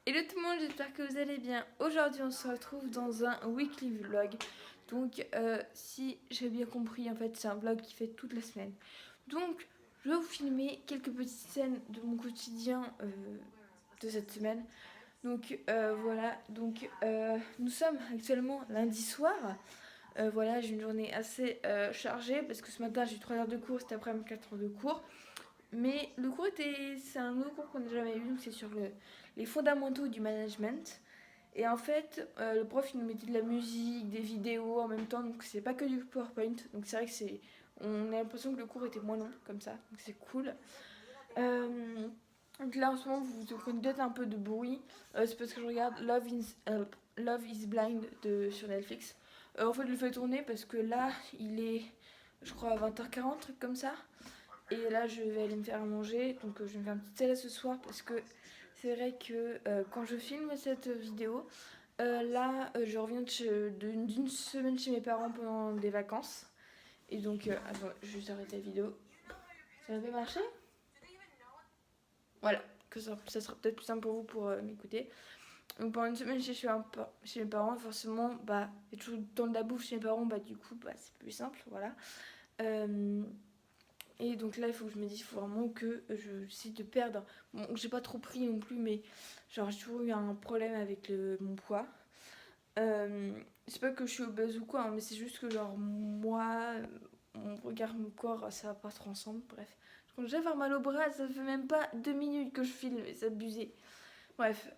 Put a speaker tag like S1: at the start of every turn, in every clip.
S1: Hello tout le monde, j'espère que vous allez bien. Aujourd'hui on se retrouve dans un weekly vlog. Donc si j'ai bien compris, en fait c'est un vlog qui fait toute la semaine. Donc je vais vous filmer quelques petites scènes de mon quotidien de cette semaine. Donc voilà, donc nous sommes actuellement lundi soir. Voilà, j'ai une journée assez chargée parce que ce matin j'ai eu 3 heures de cours, cet après-midi 4 heures de cours. Mais le cours c'est un nouveau cours qu'on n'a jamais eu, donc c'est sur les fondamentaux du management. Et en fait, le prof il nous mettait de la musique, des vidéos en même temps, donc c'est pas que du PowerPoint. Donc c'est vrai que on a l'impression que le cours était moins long comme ça, donc c'est cool. Donc là en ce moment vous entendez peut-être un peu de bruit, c'est parce que je regarde Love is Blind sur Netflix. En fait je le fais tourner parce que là il est je crois à 20h40, truc comme ça. Et là, je vais aller me faire à manger. Donc, je vais me faire une petite salade ce soir parce que c'est vrai que quand je filme cette vidéo, je reviens d'une semaine chez mes parents pendant des vacances. Et donc, attends, je vais juste arrêter la vidéo. Ça va marcher? Voilà, que ça sera peut-être plus simple pour vous pour m'écouter. Donc, pendant une semaine chez mes parents, forcément, bah, il y a toujours le temps de la bouffe chez mes parents, bah, du coup, bah, c'est plus simple, voilà. Et donc là, il faut que je me dise, il faut vraiment que je décide de perdre. Bon, j'ai pas trop pris non plus, mais genre, j'ai toujours eu un problème avec mon poids. C'est pas que je suis obèse ou quoi, hein, mais c'est juste que genre, moi, mon regard, mon corps, ça va pas trop ensemble. Bref. Je commence déjà à avoir mal au bras, ça fait même pas 2 minutes que je filme, c'est abusé. Bref.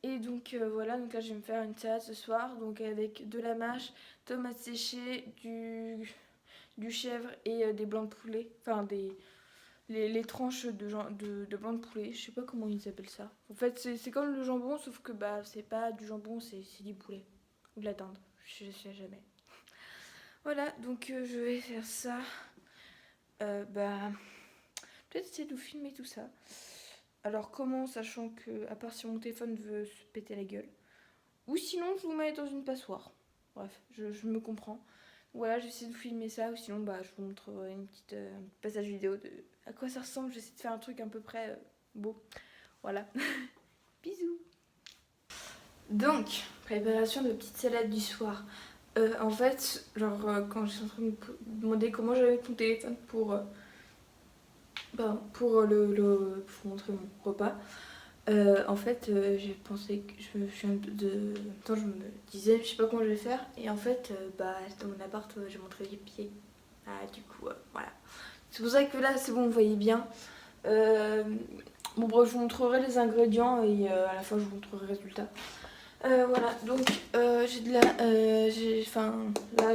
S1: Et donc voilà, donc là je vais me faire une salade ce soir, donc avec de la mâche, tomates séchées, du chèvre et des blancs de poulet. Enfin, les tranches de blanc de poulet. Je sais pas comment ils appellent ça. En fait, c'est comme le jambon, sauf que bah, c'est pas du jambon, c'est du poulet. Ou de la dinde. Je sais jamais. Voilà, donc je vais faire ça. Bah, peut-être essayer de vous filmer tout ça. Alors, comment, sachant que, à part si mon téléphone veut se péter la gueule. Ou sinon, je vous mets dans une passoire. Bref, je me comprends. Voilà, je vais essayer de vous filmer ça, ou sinon bah, je vous montrerai un petit passage vidéo de à quoi ça ressemble. Je vais essayer de faire un truc à peu près beau. Voilà. Bisous. Donc, préparation de petite salade du soir. En fait, genre quand je suis en train de me demander comment j'avais mon téléphone pour montrer mon repas, en fait, j'ai pensé que Attends, je me disais, je sais pas comment je vais faire. Et en fait, bah, dans mon appart, j'ai montré les pieds. Ah, du coup, voilà. C'est pour ça que là, c'est bon, vous voyez bien. Bon, bref, je vous montrerai les ingrédients et à la fin, je vous montrerai le résultat. Voilà, donc j'ai de la. Enfin, là,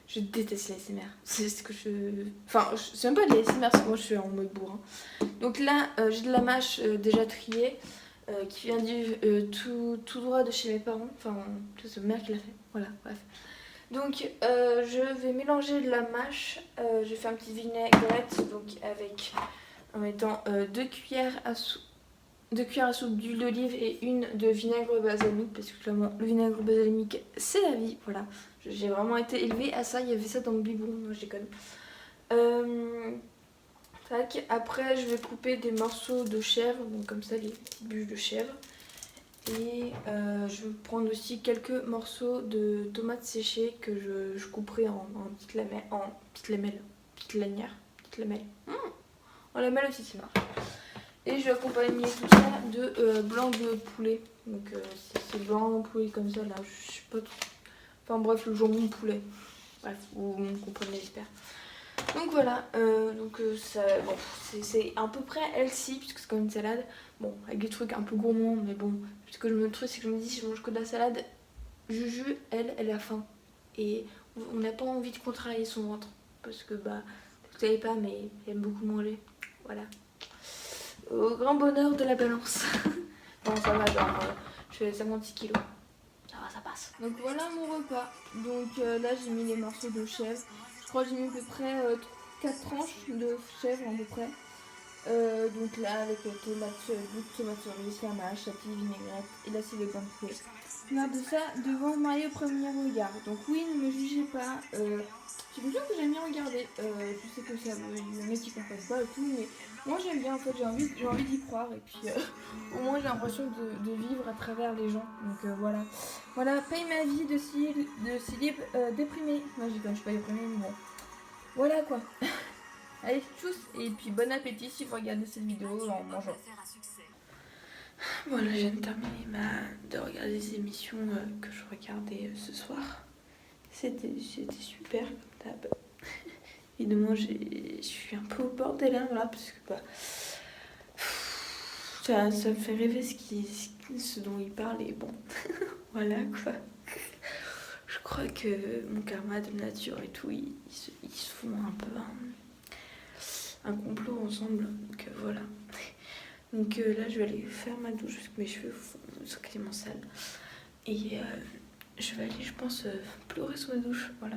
S1: je déteste l'ASMR. C'est ce que je. Enfin, c'est même pas de l'ASMR, c'est que moi je suis en mode bourrin. Donc là, j'ai de la mâche déjà triée qui vient tout droit de chez mes parents. Enfin, c'est ma mère qui l'a fait. Voilà, bref. Donc, je vais mélanger de la mâche. Je vais faire une petite vinaigrette donc en mettant 2 cuillères à soupe d'huile d'olive et une de vinaigre balsamique parce que clairement le vinaigre balsamique c'est la vie, voilà. J'ai vraiment été élevée à ça, il y avait ça dans le biberon, non je déconne. Tac. Après je vais couper des morceaux de chèvre, donc comme ça les petites bûches de chèvre. Et je vais prendre aussi quelques morceaux de tomates séchées que je couperai en petites lamelles, petites lanières, petites lamelles. En lamelles aussi c'est marrant. Et je vais accompagner tout ça de blanc de poulet. Donc c'est blanc de poulet comme ça là, je sais pas trop. Enfin bref, le jambon de poulet. Bref, vous comprenez j'espère. Donc voilà, ça, bon, c'est à peu près healthy puisque c'est comme une salade. Bon, avec des trucs un peu gourmands, mais bon, ce que je me truc c'est que je me dis si je mange que de la salade, Juju, elle a faim. Et on n'a pas envie de contrarier son ventre. Parce que bah, vous savez pas, mais elle aime beaucoup manger. Voilà. Au grand bonheur de la balance. Non, ça va, genre, je fais 56 kilos. Ça va, ça passe. Donc voilà mon repas. Donc là, j'ai mis les morceaux de chèvre. Je crois que j'ai mis à peu près 4 tranches de chèvre à peu près. Donc là, avec tomate, goût de tomate cerise, la mâche, la petite vinaigrette et là, c'est les pains de poulet. Regarde ça devant Marie au premier regard. Donc oui, ne me jugez pas. C'est quelque chose que j'aime bien regarder. Je sais que ça il y en a qui comprennent pas et tout, mais moi j'aime bien en fait, j'ai envie d'y croire et puis au moins j'ai l'impression de vivre à travers les gens. Donc voilà. Voilà, paye ma vie de Silib déprimé. Moi je dis quand je suis pas déprimée, mais bon. Voilà quoi. Allez, tchuss et puis bon appétit si vous regardez cette vidéo en mangeant. Voilà, je viens de terminer de regarder les émissions que je regardais ce soir. C'était super comme d'hab. Évidemment, je suis un peu au bord des lèvres là parce que ça me fait rêver ce dont il parle et bon, voilà quoi. Je crois que mon karma de nature et tout, ils se font un peu un complot ensemble. Donc voilà. Donc là, je vais aller faire ma douche parce que mes cheveux sont quasiment sales. Et je vais aller, je pense, pleurer sous ma douche. Voilà.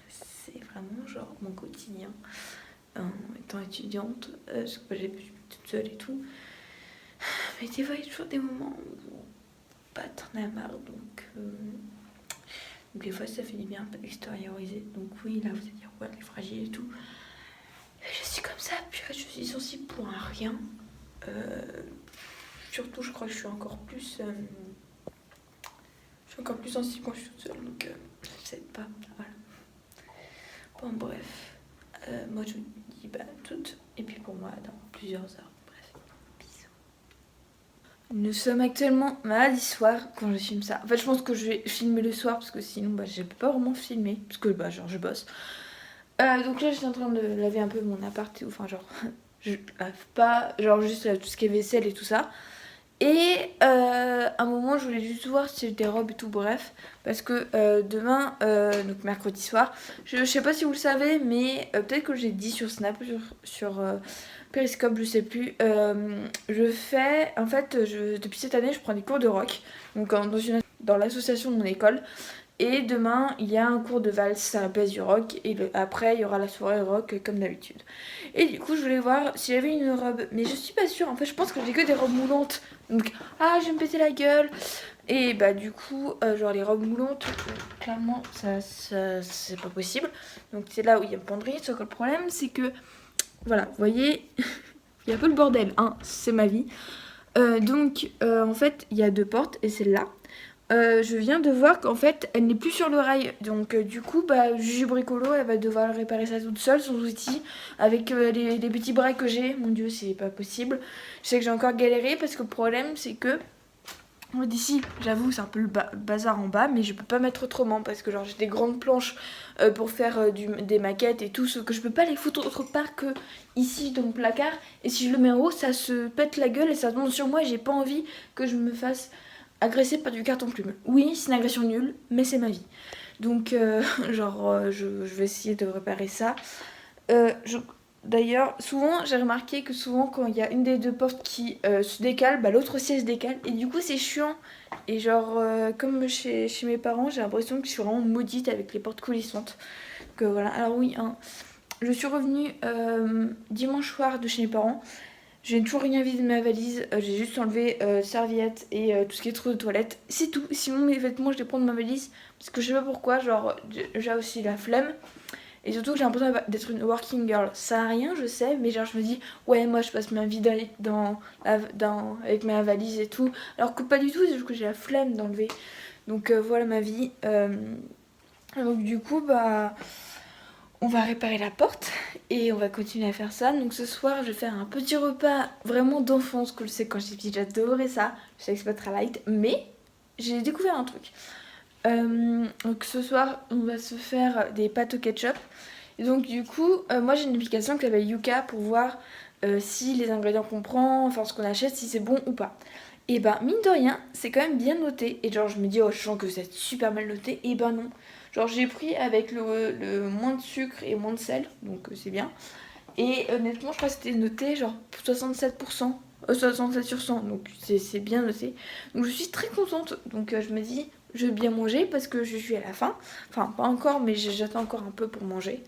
S1: C'est vraiment genre mon quotidien étant étudiante. Parce que j'ai toute seule et tout. Mais des fois, il y a toujours des moments où pas t'en as marre. Donc des fois, ça fait du bien extérioriser. Donc oui, là, vous allez dire, ouais, elle est fragile et tout. Je suis comme ça, puis je suis sensible pour un rien. Surtout, je crois que je suis encore plus sensible quand je suis toute seule, donc je sais pas. Voilà. Bon, bref. Moi, je vous dis toutes, et puis pour moi, dans plusieurs heures. Bref, bisous. Nous sommes actuellement mardi soir quand je filme ça. En fait, je pense que je vais filmer le soir parce que sinon, je peux pas vraiment filmer parce que genre je bosse. Donc là, je suis en train de laver un peu mon appart, enfin genre je lave pas, genre juste tout ce qui est vaisselle et tout ça. Et à un moment, je voulais juste voir si j'ai des robes et tout, bref. Parce que demain, donc mercredi soir, je sais pas si vous le savez, mais peut-être que j'ai dit sur Snap, sur Periscope, je sais plus. Je fais, en fait, depuis cette année, je prends des cours de rock. Donc dans l'association de mon école. Et demain, il y a un cours de valse à la place du rock. Et après, il y aura la soirée rock comme d'habitude. Et du coup, je voulais voir si j'avais une robe. Mais je suis pas sûre. En fait, je pense que j'ai que des robes moulantes. Donc, je vais me péter la gueule. Et du coup, genre les robes moulantes, clairement, ça c'est pas possible. Donc, c'est là où il y a une penderie. Sauf que le problème, c'est que, voilà, vous voyez, il y a un peu le bordel. Hein, c'est ma vie. Donc, en fait, il y a 2 portes et celle-là. Je viens de voir qu'en fait elle n'est plus sur le rail, donc du coup Juju Bricolo elle va devoir réparer ça toute seule, son outil, avec les petits bras que j'ai. Mon dieu, c'est pas possible. Je sais que j'ai encore galéré parce que le problème c'est que d'ici, j'avoue, c'est un peu le bazar en bas, mais je peux pas mettre autrement parce que genre j'ai des grandes planches pour faire des maquettes et tout, ce que je peux pas les foutre autre part que ici dans mon placard. Et si je le mets en haut, ça se pète la gueule et ça tombe sur moi et j'ai pas envie que je me fasse agresser par du carton plume. Oui, c'est une agression nulle, mais c'est ma vie. Donc, je vais essayer de réparer ça. D'ailleurs, souvent, j'ai remarqué que souvent, quand il y a une des 2 portes qui se décale, l'autre aussi elle se décale. Et du coup, c'est chiant. Et comme chez mes parents, j'ai l'impression que je suis vraiment maudite avec les portes coulissantes. Donc voilà. Alors oui, je suis revenue dimanche soir de chez mes parents. J'ai toujours rien vidé de ma valise, j'ai juste enlevé serviettes et tout ce qui est trou de toilette. C'est tout. Sinon mes vêtements je les prends de ma valise parce que je sais pas pourquoi, j'ai aussi la flemme. Et surtout j'ai l'impression d'être une working girl. Ça a rien, je sais, mais je me dis ouais, moi je passe ma vie avec ma valise et tout. Alors que pas du tout, c'est juste que j'ai la flemme d'enlever. Donc voilà ma vie. Donc du coup on va réparer la porte et on va continuer à faire ça. Donc ce soir, je vais faire un petit repas vraiment d'enfance, que je sais quand j'étais petite, j'adorais ça. Je sais que c'est pas très light, mais j'ai découvert un truc. Donc ce soir, on va se faire des pâtes au ketchup. Et donc du coup, moi j'ai une application qui s'appelle Yuka pour voir si les ingrédients qu'on prend, enfin ce qu'on achète, si c'est bon ou pas. Et mine de rien, c'est quand même bien noté. Et je me dis, je sens que c'est super mal noté. Et non. Genre j'ai pris avec le moins de sucre et moins de sel, donc c'est bien. Et honnêtement, je crois que c'était noté genre 67%, 67 sur 100, donc c'est bien noté. Donc je suis très contente, donc je me dis, je vais bien manger parce que je suis à la fin. Enfin, pas encore, mais j'attends encore un peu pour manger.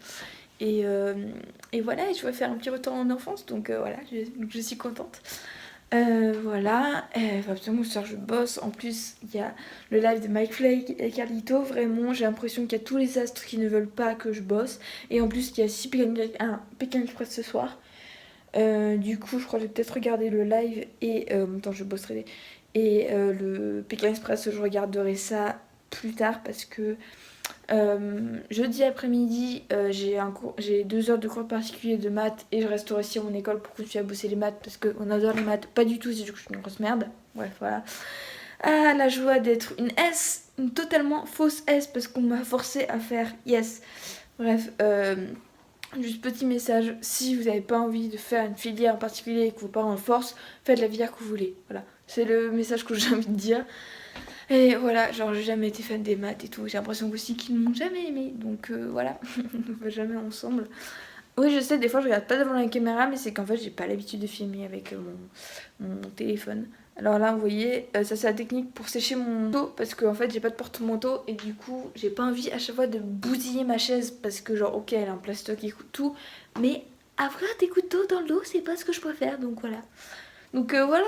S1: Et voilà, et je vais faire un petit retour en enfance, donc voilà, je suis contente. Voilà, absolument, ce soir je bosse. En plus, il y a le live de Mike Flake et Carlito. Vraiment, j'ai l'impression qu'il y a tous les astres qui ne veulent pas que je bosse. Et en plus, il y a 6 Pékin Express ce soir. Du coup, je crois que je vais peut-être regarder le live et en même temps, je bosserai. Et le Pékin Express, je regarderai ça plus tard parce que jeudi après-midi, j'ai 2 heures de cours particulier de maths et je resterai aussi à mon école pour continuer à bosser les maths parce qu'on adore les maths. Pas du tout, c'est du coup je suis une grosse merde. Bref, voilà. Ah, la joie d'être une S, une totalement fausse S parce qu'on m'a forcé à faire yes. Bref, juste petit message, si vous n'avez pas envie de faire une filière en particulier et que vos parents le forcent, faites la filière que vous voulez. Voilà, c'est le message que j'ai envie de dire. Et voilà, genre j'ai jamais été fan des maths et tout, j'ai l'impression aussi qu'ils ne m'ont jamais aimé, donc voilà, on va jamais ensemble. Oui, je sais, des fois je regarde pas devant la caméra, mais c'est qu'en fait j'ai pas l'habitude de filmer avec mon téléphone. Alors là, vous voyez, ça c'est la technique pour sécher mon manteau, parce qu'en fait j'ai pas de porte-manteau, et du coup j'ai pas envie à chaque fois de bousiller ma chaise, parce que genre ok, elle a un plastoc et tout, mais avoir des couteaux dans le dos, c'est pas ce que je préfère, donc voilà. Donc voilà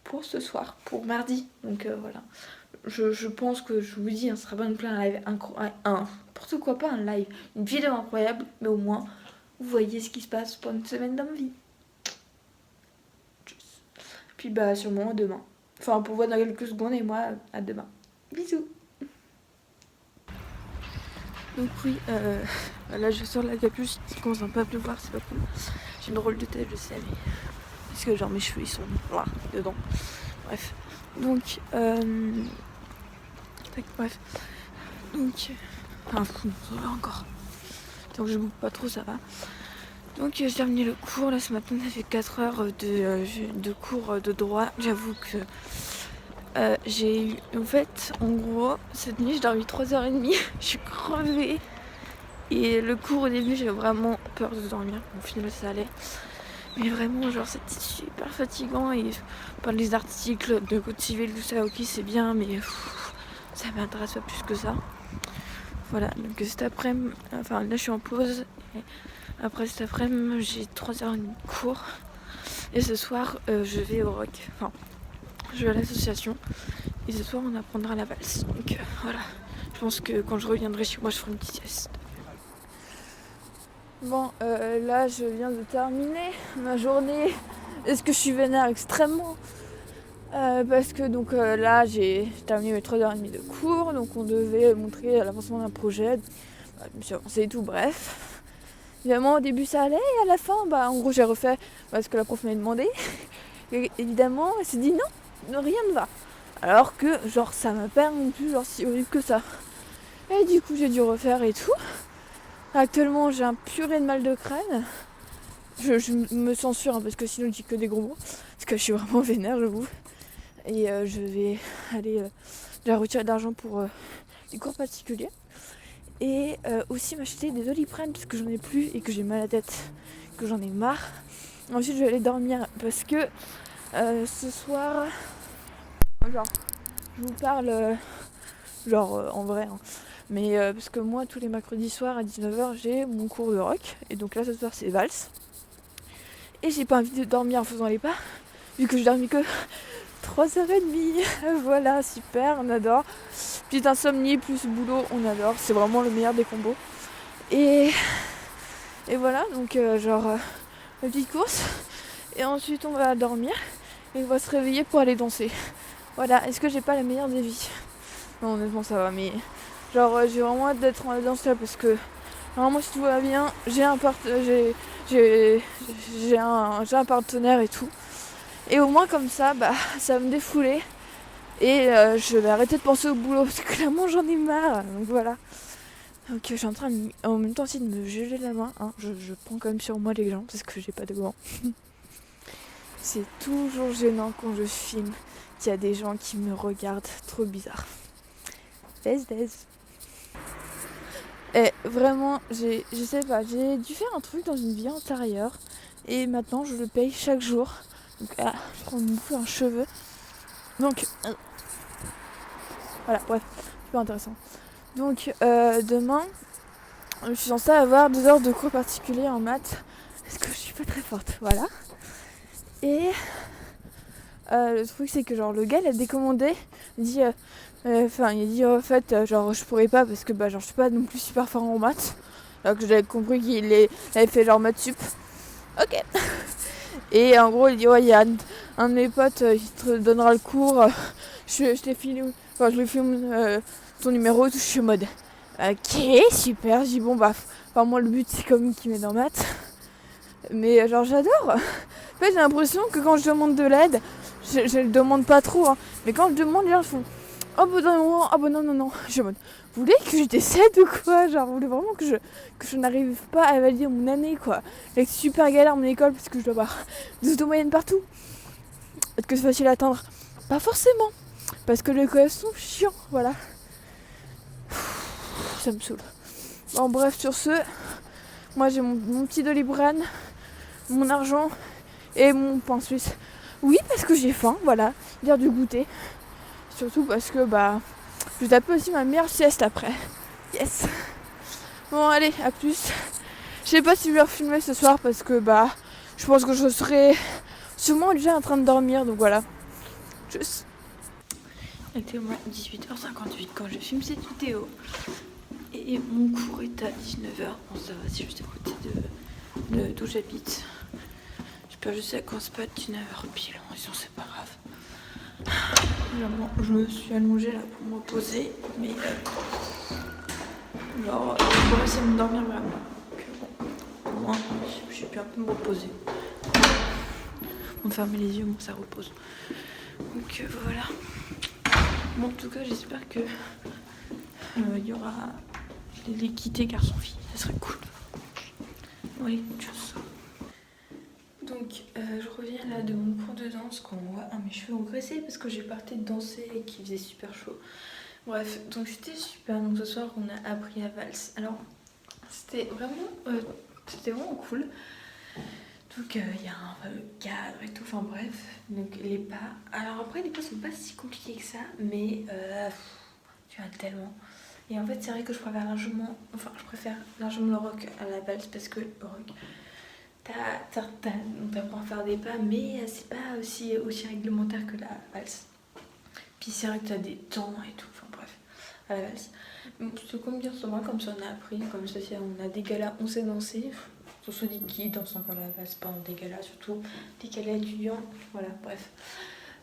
S1: pour ce soir, pour mardi. Donc voilà. Je pense que je vous dis, ce sera pas non plus un live n'importe quoi, pas un live, une vidéo incroyable, mais au moins vous voyez ce qui se passe pour une semaine dans ma vie. Puis bah sûrement demain. Enfin pour voir dans quelques secondes et moi à demain. Bisous. Donc oui, là je sors la capuche, il commence un peu à pleuvoir, c'est pas cool. J'ai une drôle de tête, je sais, mais parce que genre mes cheveux ils sont là dedans. Bref. Donc bref. Donc enfin ça va encore. Tant que je bouge pas trop ça va. Donc j'ai terminé le cours, là ce matin ça fait 4 heures de cours de droit. J'avoue que j'ai eu, en fait, en gros, cette nuit j'ai dormi 3h30, je suis crevée. Et le cours au début j'avais vraiment peur de dormir, au final ça allait. Mais vraiment genre c'était super fatigant et par les articles de code civil, tout ça, ok c'est bien, mais ça m'intéresse pas plus que ça. Voilà, donc cet après-midi, enfin là je suis en pause. Et après cet après-midi, j'ai 3h30 de cours. Et ce soir, je vais au rock. Enfin, je vais à l'association. Et ce soir, on apprendra la valse. Donc voilà. Je pense que quand je reviendrai chez moi, je ferai une petite sieste. Bon, là, je viens de terminer ma journée. Est-ce que je suis vénère extrêmement parce que donc là, j'ai terminé mes 3h30 de cours. Donc on devait montrer l'avancement d'un projet. Je me suis avancée et tout, bref. Évidemment au début ça allait et à la fin en gros j'ai refait ce que la prof m'avait demandé et évidemment elle s'est dit non, rien ne va, alors que genre ça m'a pas non plus genre si horrible que ça, et du coup j'ai dû refaire et tout. Actuellement j'ai un purée de mal de crâne, je me censure parce que sinon je dis que des gros mots parce que je suis vraiment vénère j'avoue, et je vais aller déjà retirer de l'argent pour des cours particuliers. Et aussi m'acheter des Doliprane parce que j'en ai plus et que j'ai mal à la tête, que j'en ai marre. Ensuite je vais aller dormir parce que ce soir, genre je vous parle en vrai, hein. Mais parce que moi tous les mercredis soirs à 19h j'ai mon cours de rock. Et donc là ce soir c'est valse. Et j'ai pas envie de dormir en faisant les pas, vu que je dormis que 3h30. Voilà, super, on adore. Petite insomnie plus boulot, on adore. C'est vraiment le meilleur des combos. Et voilà, donc la petite course. Et ensuite on va dormir. Et on va se réveiller pour aller danser. Voilà, est-ce que j'ai pas la meilleure des vies? Non, honnêtement ça va, mais genre j'ai vraiment hâte d'être en danse là parce que normalement si tout va bien, j'ai un partenaire et tout. Et au moins comme ça, ça va me défouler. Et je vais arrêter de penser au boulot parce que clairement j'en ai marre. Donc voilà. Donc je suis en train en même temps aussi de me geler la main. Hein. Je prends quand même sur moi les gants parce que j'ai pas de gants. C'est toujours gênant quand je filme qu'il y a des gens qui me regardent. Trop bizarre. Des. Et vraiment, j'ai dû faire un truc dans une vie antérieure. Et maintenant je le paye chaque jour. Donc je prends un cheveu. Donc voilà, bref, c'est pas intéressant. Donc demain, Je suis censée avoir 2 heures de cours particuliers en maths. Parce que je suis pas très forte, voilà. Et le truc c'est que genre le gars il a décommandé, il dit il a dit en fait genre je pourrais pas parce que bah genre je suis pas non plus super fort en maths. Alors que j'avais compris qu'il avait fait genre maths sup. Ok. Et en gros il dit ouais il y a un de mes potes qui te donnera le cours. Je t'ai filmé, enfin je lui filme ton numéro et tout, je suis en mode ok super, je dis bon bah enfin moi le but c'est comme qu'il met dans maths. Mais genre j'adore. En fait j'ai l'impression que quand je demande de l'aide, je le demande pas trop hein, mais quand je demande les gens font oh bah non, ah bah non. Je suis en mode vous voulez que je décède ou quoi? Genre vous voulez vraiment que je n'arrive pas à valider mon année quoi. C'est super galère mon école parce que je dois avoir 12 de moyenne partout. Est-ce que c'est facile à atteindre? Pas forcément. Parce que les collèges sont chiants, voilà. Ça me saoule. Bon bref sur ce, moi j'ai mon petit Doliprane, mon argent et mon pain suisse. Oui parce que j'ai faim, voilà. Dire du goûter. Surtout parce que bah je tape aussi ma meilleure sieste après. Yes. Bon allez, à plus. Je sais pas si je vais refilmer ce soir parce que bah je pense que je serai sûrement déjà en train de dormir, donc voilà. Tchuss. Il était au moins 18h58 quand je filme cette vidéo. Et mon cours est à 19h. Bon ça va, c'est juste à côté d'où j'habite. J'espère juste que ça commence pas à 19h pile, sinon c'est pas grave. Je me suis allongée là pour me reposer, mais genre je pourrais essayer de me dormir vraiment. Donc bon, au moins j'ai pu un peu me reposer. On ferme les yeux, bon ça repose. Donc voilà. Bon en tout cas j'espère que il y aura l'équité garçon-fille, ça serait cool. Oui, tchuss. Donc je reviens là de mon cours de danse quand on voit mes cheveux ont graissé parce que j'ai parti de danser et qu'il faisait super chaud. Bref, donc c'était super. Donc ce soir on a appris la valse. Alors c'était vraiment cool. Donc il y a un cadre et tout, enfin bref. Donc les pas. Alors après les pas sont pas si compliqués que ça, mais tu as tellement. Et en fait c'est vrai que je préfère largement le rock à la valse parce que le rock on t'apprend à faire des pas, mais c'est pas aussi réglementaire que la valse. Puis c'est vrai que t'as des temps et tout, enfin bref, à la valse. Bon, c'est comme dire souvent, comme ça on a appris, comme ça on a des galas, on sait danser. On se dit qui danse encore la valse pendant des galas, surtout des galas étudiants, voilà, bref.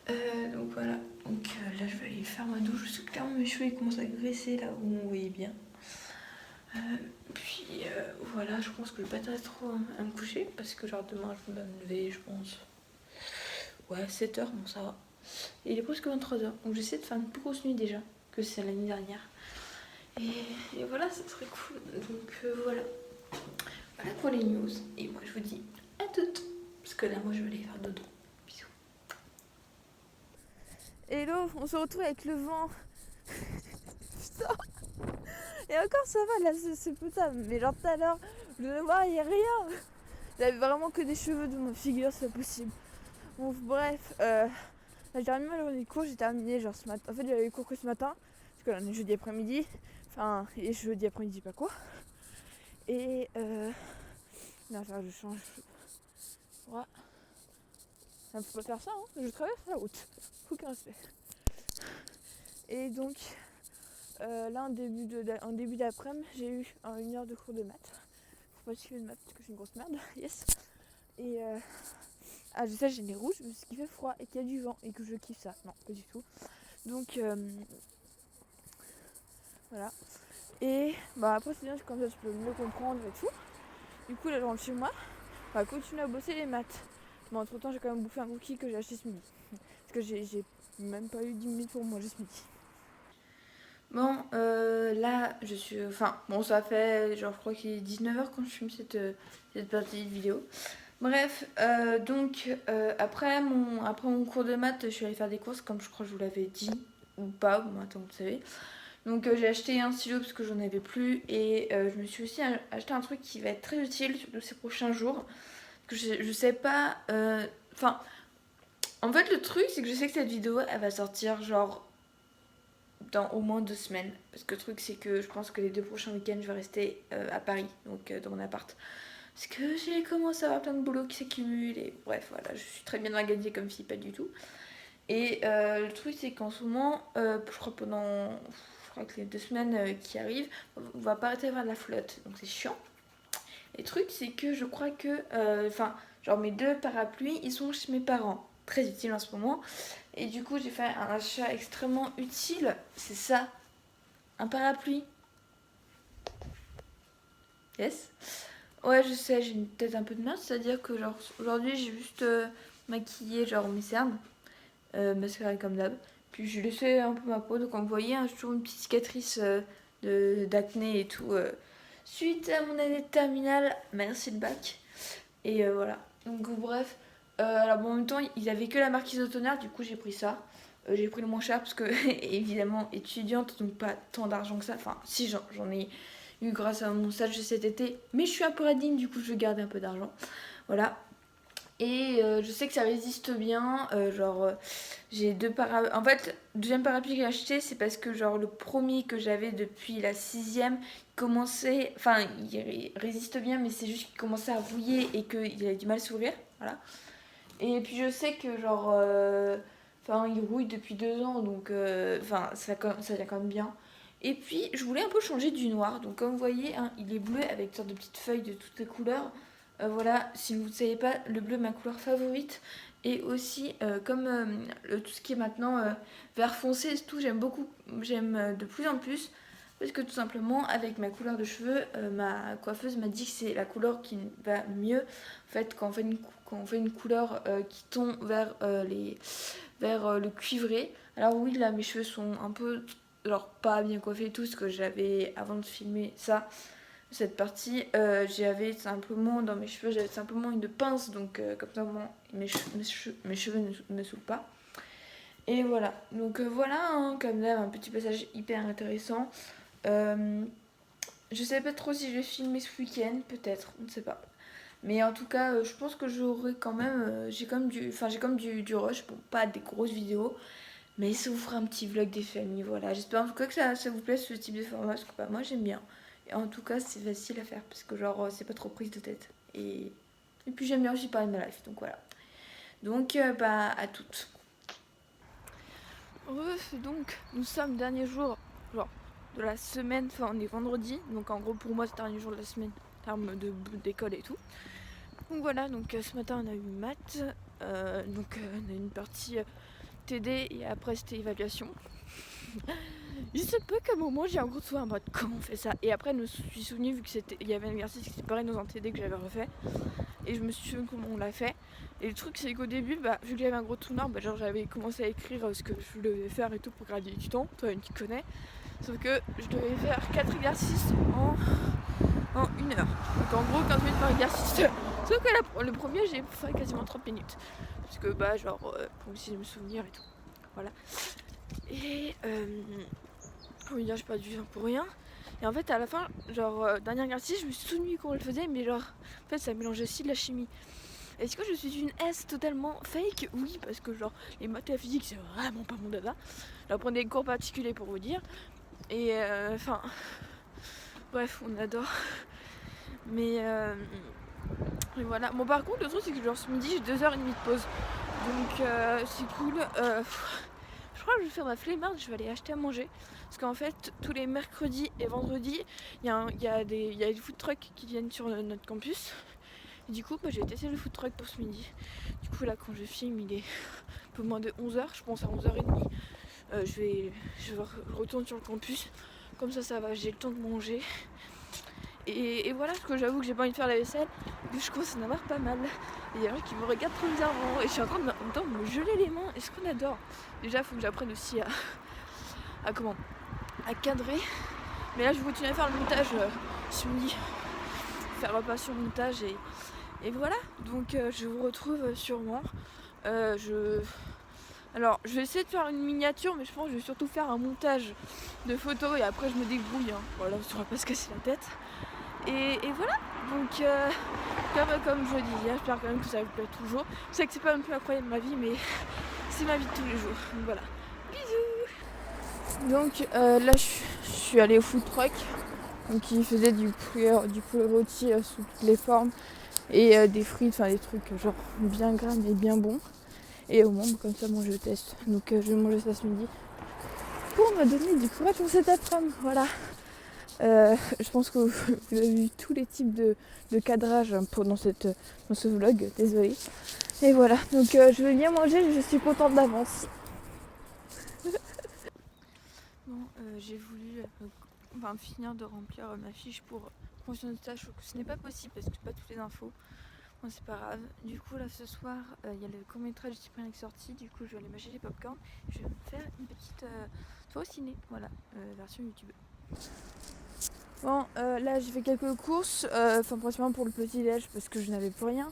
S1: Donc voilà, donc là je vais aller faire ma douche, parce que clairement mes cheveux ils commencent à graisser là où on voyait bien. Puis voilà, je pense que je vais pas tarder trop à me coucher parce que genre demain je vais me lever, je pense. Ouais, 7h, bon ça va. Et il est presque 23h, donc j'essaie de faire une plus grosse nuit déjà que c'est l'année dernière. Et voilà, ça serait cool. Donc voilà. Voilà pour les news. Et moi je vous dis à toutes. Parce que là moi je vais aller faire dodo. Bisous. Hello, on se retrouve avec le vent. Putain. Et encore ça va là, c'est potable. Mais genre tout à l'heure, je ne voyais rien. J'avais vraiment que des cheveux de ma figure, c'est pas possible. Bon bref, j'ai terminé ma journée de cours, j'ai terminé genre ce matin. En fait j'avais eu cours que ce matin, parce que là on est jeudi après-midi. Enfin, et jeudi après-midi pas quoi. Et non, enfin je change. Ouais. Ça me faut pas faire ça, hein. Je traverse la route. Aucun respect. Et donc là en début d'après-midi, j'ai eu 1 heure de cours de maths. Faut pas suivre de maths parce que je suis une grosse merde. Yes. Et je sais j'ai les rouges parce qu'il fait froid et qu'il y a du vent et que je kiffe ça. Non, pas du tout. Donc voilà. Et bah après c'est bien comme ça tu peux mieux comprendre et tout. Du coup là je rentre chez moi. On va continuer à bosser les maths. Mais entre temps j'ai quand même bouffé un cookie que j'ai acheté ce midi. Parce que j'ai même pas eu 10 minutes pour manger ce midi. Bon là je suis. Enfin bon ça fait genre je crois qu'il est 19h quand je filme cette partie de vidéo. Bref, donc après mon cours de maths, je suis allée faire des courses comme je crois que je vous l'avais dit, ou pas, bon attends vous savez. Donc j'ai acheté un stylo parce que j'en avais plus et je me suis aussi acheté un truc qui va être très utile sur ces prochains jours. Parce que je sais pas, en fait le truc c'est que je sais que cette vidéo elle va sortir genre dans au moins 2 semaines. Parce que le truc c'est que je pense que les 2 prochains week-ends je vais rester à Paris, donc dans mon appart. Parce que j'ai commencé à avoir plein de boulot qui s'accumule et bref voilà, je suis très bien organisée comme fille, pas du tout. Et le truc c'est qu'en ce moment, je crois que les 2 semaines qui arrivent, on va pas arrêter de faire de la flotte, donc c'est chiant. Et le truc c'est que je crois que, genre mes 2 parapluies, ils sont chez mes parents, très utiles en ce moment. Et du coup j'ai fait un achat extrêmement utile, c'est ça, un parapluie. Yes. Ouais, je sais, j'ai une tête un peu de merde, c'est-à-dire que genre aujourd'hui j'ai juste maquillé genre mes cernes, mascaré comme d'hab. Puis j'ai laissé un peu ma peau, donc vous voyez, hein, j'ai toujours une petite cicatrice d'acné et tout. Suite à mon année de terminale, merci le bac. Et voilà. Donc bref, alors bon, en même temps, ils avaient que la marquise de tonnerre, du coup j'ai pris ça. J'ai pris le moins cher parce que évidemment étudiante, donc pas tant d'argent que ça. Enfin, si j'en ai eu grâce à mon stage de cet été, mais je suis un peu radine, du coup je vais garder un peu d'argent. Voilà. Et je sais que ça résiste bien, j'ai 2 parapluies. En fait, le deuxième parapluie que j'ai acheté, c'est parce que genre le premier que j'avais depuis la 6ème commençait, enfin il résiste bien, mais c'est juste qu'il commençait à rouiller et qu'il avait du mal à s'ouvrir, voilà. Et puis je sais que genre, il rouille depuis 2 ans, donc ça vient quand même bien. Et puis je voulais un peu changer du noir, donc comme vous voyez, hein, il est bleu avec une sorte de petites feuilles de toutes les couleurs. Voilà, si vous ne savez pas, le bleu est ma couleur favorite. Et aussi, tout ce qui est maintenant vert foncé et tout, j'aime beaucoup, j'aime de plus en plus. Parce que tout simplement, avec ma couleur de cheveux, ma coiffeuse m'a dit que c'est la couleur qui va mieux. En fait, quand on fait une couleur qui tend vers le cuivré. Alors oui, là, mes cheveux sont un peu, genre, pas bien coiffés et tout, ce que j'avais avant de filmer ça. Cette partie, j'avais simplement dans mes cheveux, j'avais simplement une pince, donc comme ça mes cheveux ne saoulent pas. Et voilà, donc voilà, hein, comme d'hab, un petit passage hyper intéressant. Je sais pas trop si je vais filmer ce week-end, peut-être, on ne sait pas. Mais en tout cas, je pense que j'aurai quand même, j'ai comme du rush, bon, pas des grosses vidéos, mais ça vous fera un petit vlog des familles, voilà. J'espère en tout cas que ça vous plaît ce type de format, parce que moi j'aime bien. Et en tout cas, c'est facile à faire parce que genre c'est pas trop prise de tête. Et puis j'aime bien aussi parler de ma life, donc voilà. Donc à toutes. Donc nous sommes dernier jour genre de la semaine, enfin on est vendredi, donc en gros pour moi c'est le dernier jour de la semaine en termes d'école et tout. Donc voilà, donc ce matin on a eu maths, on a eu une partie TD et après c'était évaluation. Il se peut qu'à un moment j'ai un gros souvenir en mode comment on fait ça. Et après je me suis souvenu vu qu'il y avait un exercice qui était pareil dans un TD que j'avais refait. Et je me suis souvenu comment on l'a fait. Et le truc c'est qu'au début, vu que j'avais un gros trou noir, j'avais commencé à écrire ce que je devais faire et tout pour graduer du temps. Toi tu connais. Sauf que je devais faire 4 exercices en 1 heure. Donc en gros 15 minutes par exercice. Sauf que le premier j'ai fait quasiment 30 minutes. Parce que pour essayer de me souvenir et tout. Voilà. Et j'ai pas du temps pour rien. Et en fait à la fin, dernier exercice, je me suis souvenu comment on le faisait, mais en fait ça mélangeait aussi de la chimie. Est-ce que je suis une S totalement fake? Oui, parce que les maths et la physique c'est vraiment pas mon dada. J'apprenais des cours particuliers pour vous dire. Et bref, on adore. Mais voilà. Bon par contre le truc c'est que ce midi j'ai 2h30 de pause. Donc c'est cool. Je crois que je vais faire ma flemmarde, je vais aller acheter à manger. Parce qu'en fait, tous les mercredis et vendredis, il y a des food trucks qui viennent sur notre campus. Et du coup, j'ai testé le food truck pour ce midi. Du coup, là, quand je filme, il est un peu moins de 11h, je pense à 11h30. Je retourne sur le campus. Comme ça va, j'ai le temps de manger. Et voilà, parce que j'avoue que j'ai pas envie de faire la vaisselle. Donc je commence à en avoir pas mal. Et il y a un mec qui me regarde trop bizarrement. Et je suis en train de me geler les mains. Est-ce qu'on adore? Déjà, il faut que j'apprenne aussi à cadrer. Mais là, je vais continuer à faire le montage ce midi. Faire ma passion montage. Et voilà. Donc, je vous retrouve sûrement. Alors, je vais essayer de faire une miniature. Mais je pense que je vais surtout faire un montage de photos. Et après, je me débrouille. Voilà, on ne va pas se casser la tête. Et voilà, donc comme je disais, j'espère quand même que ça vous plaît toujours. Je sais que c'est pas un peu incroyable ma vie, mais c'est ma vie de tous les jours. Donc voilà, bisous. Donc là je suis allée au food truck. Donc ils faisaient du poulet rôti sous toutes les formes. Et des frites, enfin des trucs genre bien gras mais bien bons. Et au moins comme ça moi je teste. Donc je vais manger ça ce midi. Pour me donner du courage pour cet après-midi. Voilà. Je pense que vous avez vu tous les types de cadrage dans ce vlog, désolée. Et voilà, donc je vais bien manger, je suis contente d'avance. Bon, j'ai voulu finir de remplir ma fiche pour promotion de stage, ce n'est pas possible parce que pas toutes les infos. Bon, c'est pas grave. Du coup, là ce soir, il y a le court-métrage de Cyprien qui est sorti, du coup je vais aller m'acheter les popcorn. Je vais me faire une petite soirée au ciné, voilà, version YouTube. Bon, là j'ai fait quelques courses, principalement pour le petit-déj parce que je n'avais plus rien.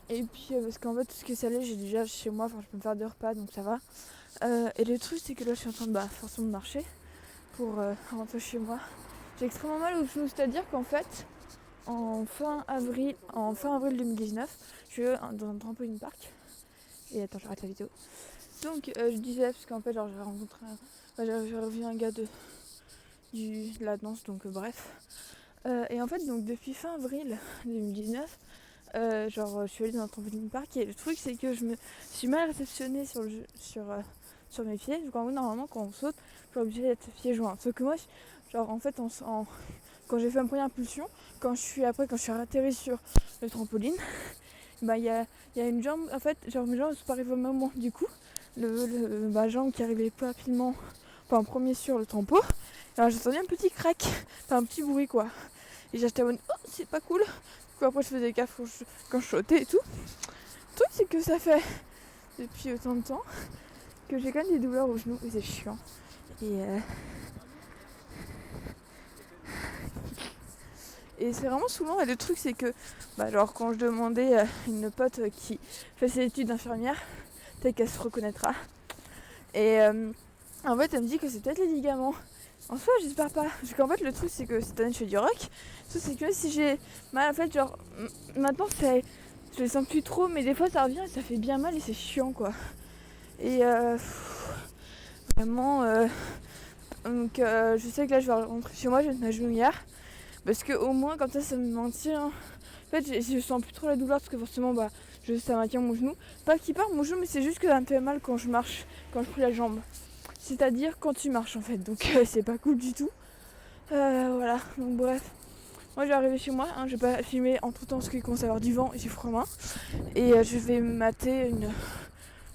S1: Et puis parce qu'en fait tout ce qui est salé j'ai déjà chez moi, je peux me faire 2 repas donc ça va. Et le truc c'est que là je suis en train de forcément de marcher pour rentrer chez moi. J'ai extrêmement mal au genou, c'est-à-dire qu'en fait en fin avril 2019 je suis dans un trampoline park. Et attends, j'arrête la vidéo. Donc je disais parce qu'en fait genre j'ai rencontré j'ai revu un gars de la danse donc bref. Et en fait donc depuis fin avril 2019 je suis allée dans un trampoline park et le truc c'est que je me suis mal réceptionnée sur mes pieds. Donc en gros normalement quand on saute, je suis obligée d'être pieds joints. Sauf que moi, quand j'ai fait ma première impulsion, quand je suis atterri sur le trampoline, il y a une jambe, en fait, genre mes jambes sont pas arrivées au moment. Du coup, ma jambe qui arrivait pas rapidement, en premier sur le trampo, alors j'ai entendu un petit crack, un petit bruit quoi. Et j'ai acheté oh c'est pas cool. Du coup après je faisais gaffe quand je sautais et tout. Le truc c'est que ça fait depuis autant de temps que j'ai quand même des douleurs au genou et c'est chiant. Et c'est vraiment souvent, et le truc c'est que genre quand je demandais à une pote qui fait ses études d'infirmière, peut-être qu'elle se reconnaîtra. Et en fait elle me dit que c'est peut-être les ligaments. En soi j'espère pas. Parce qu'en fait le truc c'est que cette année je fais du rock. Le truc c'est que si j'ai mal en fait maintenant je les sens plus trop mais des fois ça revient et ça fait bien mal et c'est chiant quoi. Et vraiment donc je sais que là je vais rentrer chez moi, je vais mettre ma genouillère. Parce que au moins comme ça me maintient. En fait je sens plus trop la douleur parce que forcément ça maintient mon genou. Pas qu'il part mon genou mais c'est juste que ça me fait mal quand je marche, quand je plie la jambe. C'est-à-dire quand tu marches en fait. Donc c'est pas cool du tout. Voilà, donc bref. Moi je vais arriver chez moi, je vais pas filmer entre temps parce qu'il commence à avoir du vent et j'ai froid main. Et je vais mater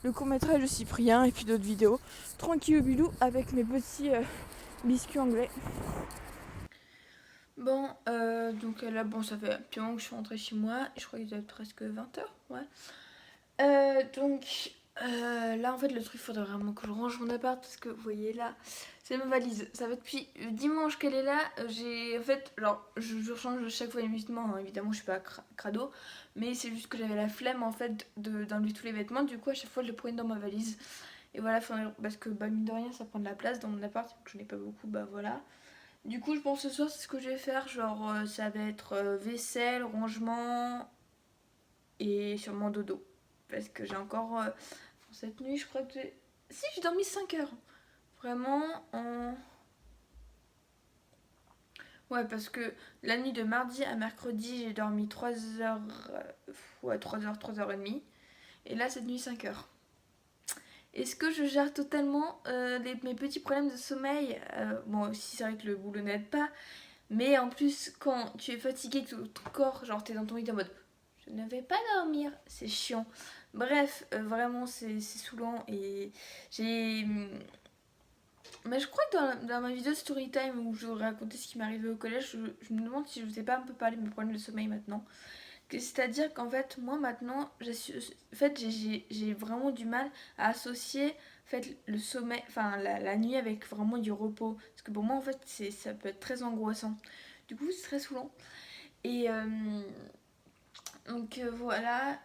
S1: le court-métrage de Cyprien et puis d'autres vidéos. Tranquille au bilou avec mes petits biscuits anglais. Bon, donc là, ça fait un petit moment que je suis rentrée chez moi. Je crois qu'il doit être presque 20h, ouais. Donc là, en fait, le truc, il faudrait vraiment que je range mon appart parce que vous voyez là, c'est ma valise. Ça fait depuis dimanche qu'elle est là. J'ai, en fait, alors, je change chaque fois les vêtements. Hein. Évidemment, je suis pas crado, mais c'est juste que j'avais la flemme en fait d'enlever tous les vêtements. Du coup, à chaque fois, je les prenais dans ma valise. Et voilà, parce que mine de rien, ça prend de la place dans mon appart. Donc, je n'ai pas beaucoup, voilà. Du coup, je pense ce soir, c'est ce que je vais faire. Genre, ça va être vaisselle, rangement et sûrement dodo. Parce que j'ai encore. Cette nuit, je crois que j'ai. Si, j'ai dormi 5 heures. Vraiment, ouais, parce que la nuit de mardi à mercredi, j'ai dormi 3 heures. Ouais, 3 heures, 3h30. Et là, cette nuit, 5 heures. Est-ce que je gère totalement mes petits problèmes de sommeil Bon, aussi, c'est vrai que le boulot n'aide pas. Mais en plus, quand tu es fatigué, que ton corps, genre t'es dans ton lit en mode je ne vais pas dormir, c'est chiant. Bref, vraiment c'est saoulant et j'ai. Mais je crois que dans ma vidéo Storytime où je racontais ce qui m'est arrivé au collège, je me demande si je vous ai pas un peu parlé de mes problèmes de sommeil maintenant. C'est-à-dire qu'en fait, moi maintenant, j'ai vraiment du mal à associer en fait, le sommeil, la nuit avec vraiment du repos. Parce que pour moi, en fait, ça peut être très angoissant. Du coup, c'est très saoulant. Et donc voilà.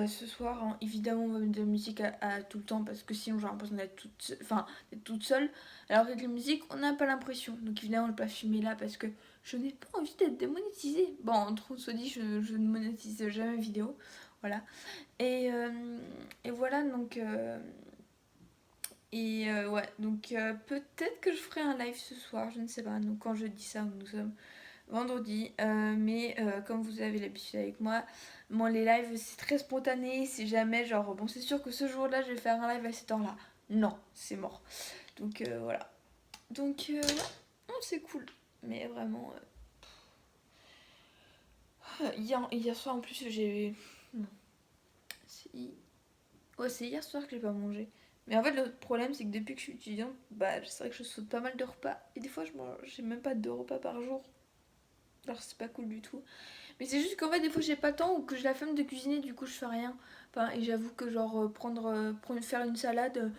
S1: Ce soir, hein, évidemment, on va mettre de la musique à tout le temps parce que sinon, j'ai l'impression d'être toute seule. Alors avec la musique, on n'a pas l'impression. Donc évidemment, je ne vais pas filmer là parce que je n'ai pas envie d'être démonétisée. Bon, entre autres, se dit, je ne monétise jamais mes vidéos. Voilà. Et voilà, donc. Et ouais, donc peut-être que je ferai un live ce soir, je ne sais pas. Donc quand je dis ça, nous sommes vendredi. Mais comme vous avez l'habitude avec moi, moi les lives c'est très spontané. C'est jamais genre, bon c'est sûr que ce jour-là je vais faire un live à cette heure-là. Non, c'est mort. Donc voilà. Donc ouais, non, c'est cool. Mais vraiment, hier soir en plus j'ai... Non, c'est ouais, c'est hier soir que j'ai pas mangé. Mais en fait, le problème, c'est que depuis que je suis étudiante, bah, c'est vrai que je saute pas mal de repas. Et des fois, j'ai même pas 2 repas par jour. Alors, c'est pas cool du tout. Mais c'est juste qu'en fait, des fois, j'ai pas le temps ou que j'ai la flemme de cuisiner, du coup, je fais rien. Enfin, et j'avoue que, genre, faire une salade,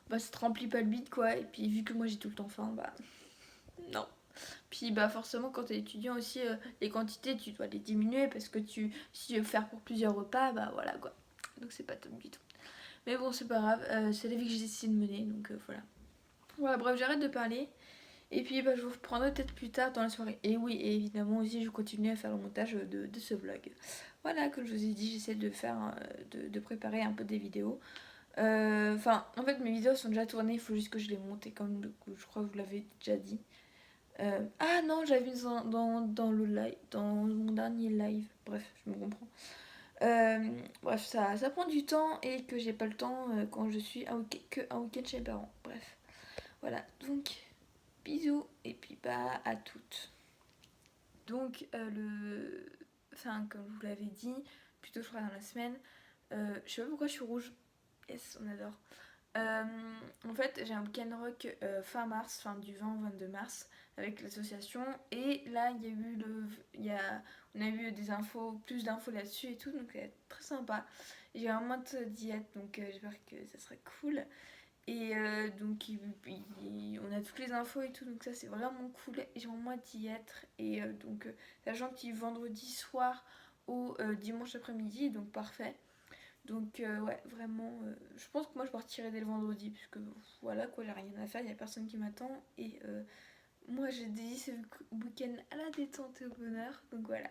S1: bah, ça te remplit pas le bide, quoi. Et puis, vu que moi, j'ai tout le temps faim, bah, non. Puis, bah, forcément, quand t'es étudiant aussi, les quantités, tu dois les diminuer parce que si tu veux faire pour plusieurs repas, bah, voilà, quoi. Donc, c'est pas top du tout. Mais bon, c'est pas grave, c'est la vie que j'ai décidé de mener, donc voilà. Voilà, bref, j'arrête de parler. Et puis, bah, je vous reprendrai peut-être plus tard dans la soirée. Et oui, et évidemment aussi, je continue à faire le montage de ce vlog. Voilà, comme je vous ai dit, j'essaie de faire, de préparer un peu des vidéos. Enfin, en fait, mes vidéos sont déjà tournées, il faut juste que je les monte, et comme je crois que vous l'avez déjà dit. Ah non, j'avais vu dans le live, dans mon dernier live. Bref, je me comprends. Bref, ça prend du temps et que j'ai pas le temps quand je suis un week-end chez mes parents. Bref, voilà. Donc, bisous et puis bah à toutes. Donc, enfin, comme je vous l'avais dit, plutôt je crois dans la semaine, je sais pas pourquoi je suis rouge. Yes, on adore. Euh, En fait, j'ai un week-end rock fin mars, fin du 20 au 22 mars, avec l'association. Et là, on a eu des infos, plus d'infos là-dessus et tout, donc c'est très sympa. J'ai un mois de diète, donc j'espère que ça sera cool. Et donc, on a toutes les infos et tout, donc ça c'est vraiment cool. J'ai un mois d'y être. Et donc, sachant qu'il est vendredi soir au dimanche après-midi, donc parfait. Donc ouais, vraiment, je pense que moi je partirai dès le vendredi, puisque voilà quoi, j'ai rien à faire, il n'y a personne qui m'attend. Et moi j'ai dédié ce week-end à la détente et au bonheur, donc voilà.